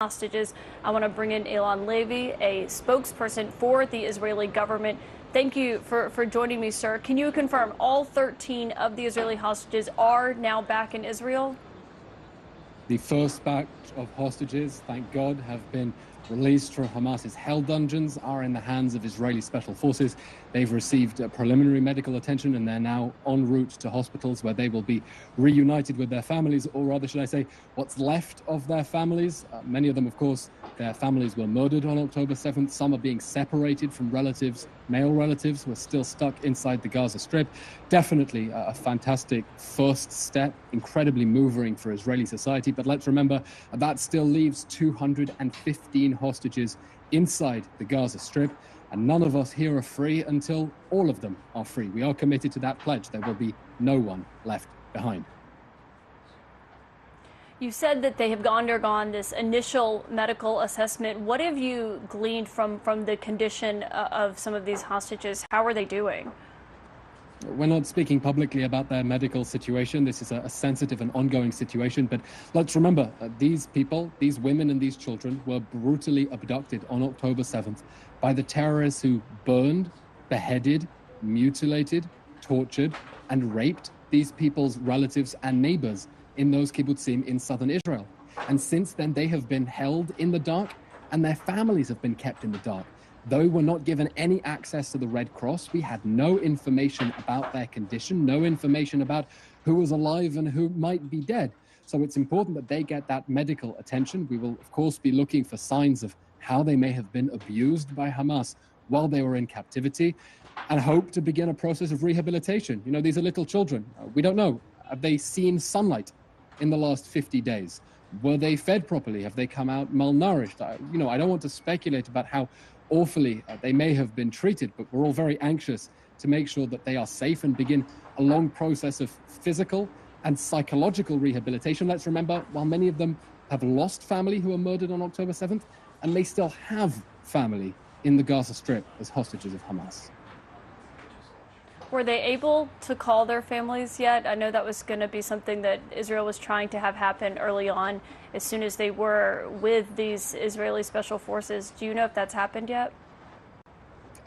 hostages. I want to bring in Eylon Levy, a spokesperson for the Israeli government. Thank you for joining me, sir. Can you confirm all 13 of the Israeli hostages are now back in Israel? The first batch of hostages, thank God, have been released from Hamas's hell dungeons, are in the hands of Israeli special forces. They've received preliminary medical attention and they're now en route to hospitals where they will be reunited with their families, or rather, should I say, what's left of their families. Many of them, of course, their families were murdered on October 7th. Some are being separated from relatives, male relatives who are still stuck inside the Gaza Strip. Definitely a fantastic first step, incredibly moving for Israeli society. But let's remember, that still leaves 215 hostages inside the Gaza Strip. And none of us here are free until all of them are free. We are committed to that pledge. There will be no one left behind. You said that they have undergone this initial medical assessment. What have you gleaned from the condition of some of these hostages? How are they doing? We're not speaking publicly about their medical situation. This is a sensitive and ongoing situation. But let's remember, these people, these women and these children were brutally abducted on October 7th by the terrorists who burned, beheaded, mutilated, tortured, and raped these people's relatives and neighbors in those kibbutzim in southern Israel. And since then, they have been held in the dark and their families have been kept in the dark. Though we're not given any access to the Red Cross, we had no information about their condition, no information about who was alive and who might be dead. So it's important that they get that medical attention. We will, of course, be looking for signs of how they may have been abused by Hamas while they were in captivity, and hope to begin a process of rehabilitation. You know, these are little children. We don't know. Have they seen sunlight in the last 50 days? Were they fed properly? Have they come out malnourished? I don't want to speculate about how awfully they may have been treated, but we're all very anxious to make sure that they are safe and begin a long process of physical and psychological rehabilitation. Let's remember, while many of them have lost family who were murdered on October 7th, and may still have family in the Gaza Strip as hostages of Hamas. Were they able to call their families yet? I know that was going to be something that Israel was trying to have happen early on, as soon as they were with these Israeli special forces. Do you know if that's happened yet?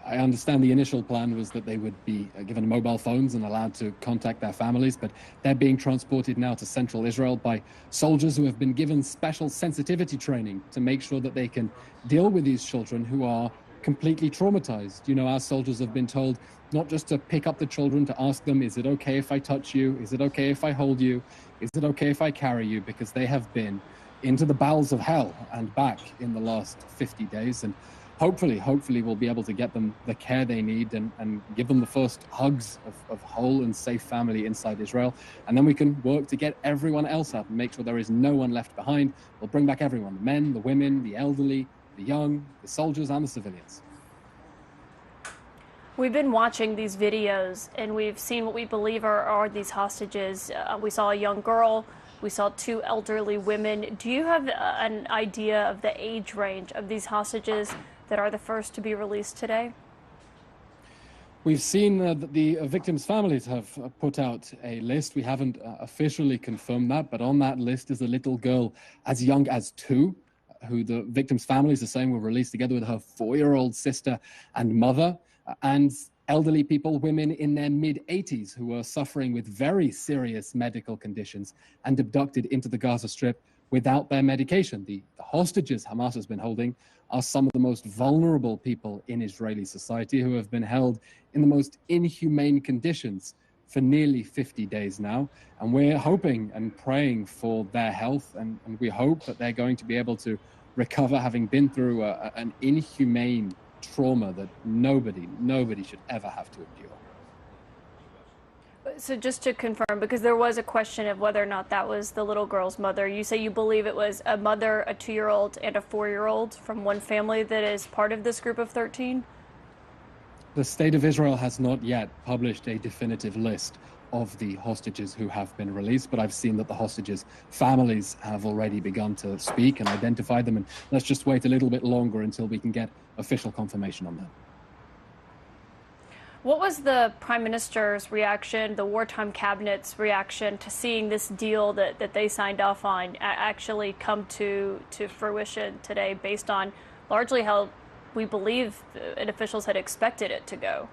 I understand the initial plan was that they would be given mobile phones and allowed to contact their families, but they're being transported now to central Israel by soldiers who have been given special sensitivity training to make sure that they can deal with these children who are completely traumatized. You know, our soldiers have been told not just to pick up the children, to ask them, is it okay if I touch you? Is it okay if I hold you? Is it okay if I carry you? Because they have been into the bowels of hell and back in the last 50 days. And hopefully we'll be able to get them the care they need and give them the first hugs of whole and safe family inside Israel. And then we can work to get everyone else out and make sure there is no one left behind. We'll bring back everyone, the men, the women, the elderly, the young, the soldiers, and the civilians. We've been watching these videos and we've seen what we believe are these hostages. We saw a young girl. We saw two elderly women. Do you have an idea of the age range of these hostages that are the first to be released today? We've seen that the victims' families have put out a list. We haven't officially confirmed that, but on that list is a little girl as young as 2, who the victims' families are saying were released together with her 4-year-old sister and mother, and elderly people, women in their mid-80s who are suffering with very serious medical conditions and abducted into the Gaza Strip without their medication. The hostages Hamas has been holding are some of the most vulnerable people in Israeli society who have been held in the most inhumane conditions for nearly 50 days now. And we're hoping and praying for their health, and we hope that they're going to be able to recover, having been through an inhumane trauma that nobody should ever have to endure. So just to confirm, because there was a question of whether or not that was the little girl's mother, you say you believe it was a mother, a 2-year-old, and a 4-year-old from one family that is part of this group of 13? The state of Israel has not yet published a definitive list of the hostages who have been released, but I've seen that the hostages' families have already begun to speak and identify them, and let's just wait a little bit longer until we can get official confirmation on that. What was the Prime Minister's reaction, the wartime cabinet's reaction to seeing this deal that they signed off on actually come to fruition today, based on largely how we believe and officials had expected it to go?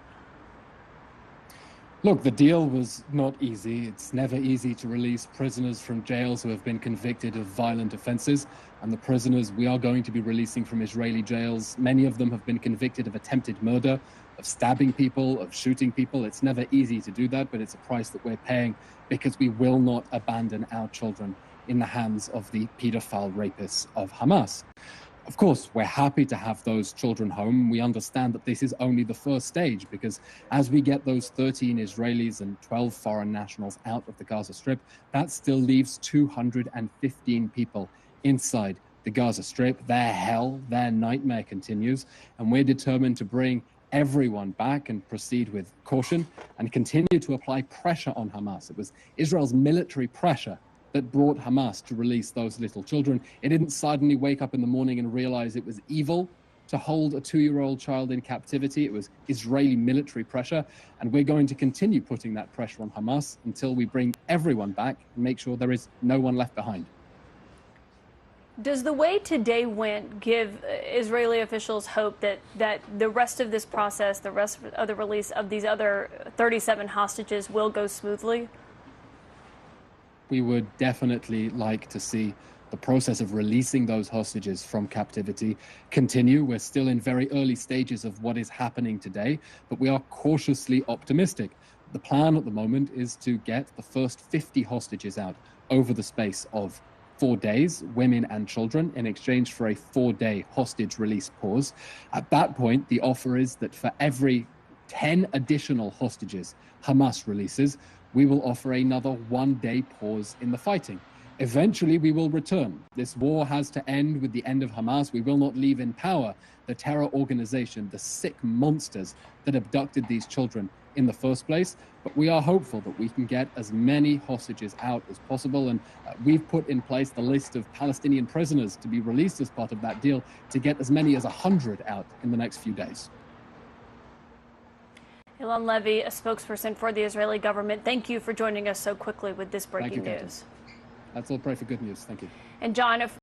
Look, the deal was not easy. It's never easy to release prisoners from jails who have been convicted of violent offenses. And the prisoners we are going to be releasing from Israeli jails, many of them have been convicted of attempted murder, of stabbing people, of shooting people. It's never easy to do that, but it's a price that we're paying because we will not abandon our children in the hands of the pedophile rapists of Hamas. Of course, we're happy to have those children home. We understand that this is only the first stage, because as we get those 13 Israelis and 12 foreign nationals out of the Gaza Strip, that still leaves 215 people inside the Gaza Strip. Their hell, their nightmare continues, and we're determined to bring everyone back and proceed with caution and continue to apply pressure on Hamas. It was Israel's military pressure that brought Hamas to release those little children. It didn't suddenly wake up in the morning and realize it was evil to hold a 2-year-old child in captivity. It was Israeli military pressure, and we're going to continue putting that pressure on Hamas until we bring everyone back and make sure there is no one left behind. Does the way today went give Israeli officials hope that the rest of this process, the rest of the release of these other 37 hostages, will go smoothly? We would definitely like to see the process of releasing those hostages from captivity continue. We're still in very early stages of what is happening today, but we are cautiously optimistic. The plan at the moment is to get the first 50 hostages out over the space of 4 days, women and children, in exchange for a 4-day hostage release pause. At that point, the offer is that for every 10 additional hostages Hamas releases, we will offer another 1-day pause in the fighting. Eventually, we will return. This war has to end with the end of Hamas. We will not leave in power the terror organization, the sick monsters that abducted these children in the first place. But we are hopeful that we can get as many hostages out as possible. And we've put in place the list of Palestinian prisoners to be released as part of that deal to get as many as 100 out in the next few days. Eylon Levy, a spokesperson for the Israeli government, thank you for joining us so quickly with this breaking news. Let's all pray for good news. Thank you. And John, if